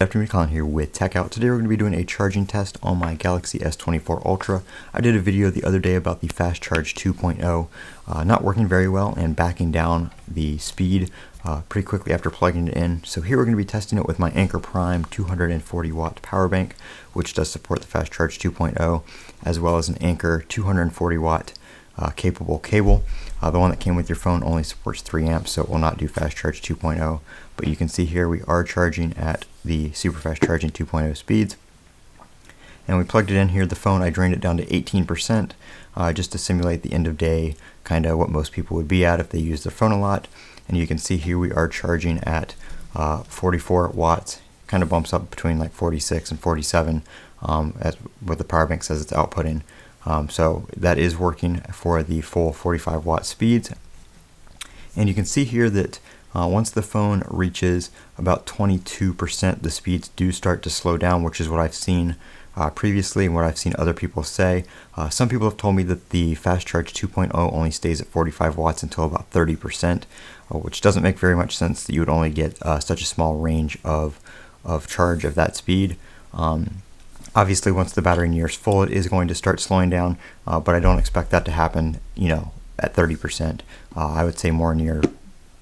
Good afternoon, Colin here with Techout. Today we're going to be doing a charging test on my Galaxy S24 Ultra. I did a video the other day about the Fast Charge 2.0 not working very well and backing down the speed pretty quickly after plugging it in. So here we're going to be testing it with my Anker Prime 240 watt power bank, which does support the Fast Charge 2.0, as well as an Anker 240 watt capable cable. The one that came with your phone only supports 3 amps, so it will not do Fast Charge 2.0. But you can see here we are charging at the super fast charging 2.0 speeds. And we plugged it in here. The phone, I drained it down to 18% just to simulate the end of day, kind of what most people would be at if they use their phone a lot. And you can see here we are charging at 44 watts. Kind of bumps up between like 46 and 47 as what the power bank says it's outputting. So that is working for the full 45 watt speeds. And you can see here that once the phone reaches about 22%, the speeds do start to slow down, which is what I've seen previously and what I've seen other people say. Some people have told me that the Fast Charge 2.0 only stays at 45 watts until about 30%, which doesn't make very much sense that you would only get such a small range of charge of that speed. Obviously, once the battery nears full, it is going to start slowing down, but I don't expect that to happen, at 30%. I would say more near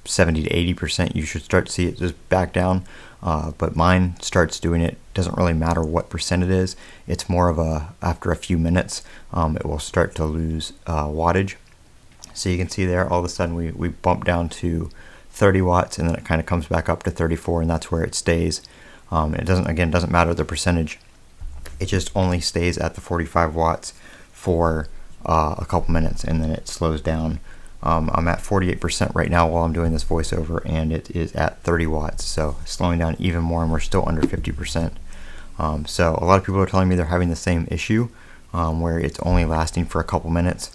70 to 80%, you should start to see it just back down. But mine starts doing it. Doesn't really matter what percent it is. It's more of after a few minutes, it will start to lose wattage. So you can see there, all of a sudden we bump down to 30 watts, and then it kind of comes back up to 34, and that's where it stays. It doesn't matter the percentage. It just only stays at the 45 watts for a couple minutes, and then it slows down. I'm at 48% right now while I'm doing this voiceover, and it is at 30 watts, so slowing down even more, and we're still under 50%. So a lot of people are telling me they're having the same issue where it's only lasting for a couple minutes.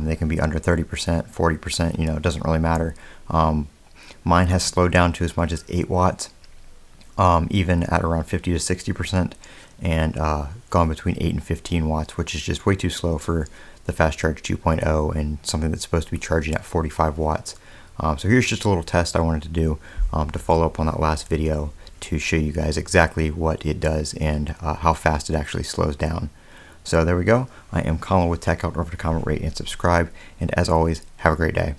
They can be under 30%, 40%, it doesn't really matter. Mine has slowed down to as much as 8 watts, even at around 50 to 60%, and gone between 8 and 15 watts, which is just way too slow for the Fast Charge 2.0 and something that's supposed to be charging at 45 watts. So here's just a little test I wanted to do to follow up on that last video to show you guys exactly what it does and how fast it actually slows down. So there we go. I am Colin with Techout. Don't forget to comment, rate, and subscribe. And as always, have a great day.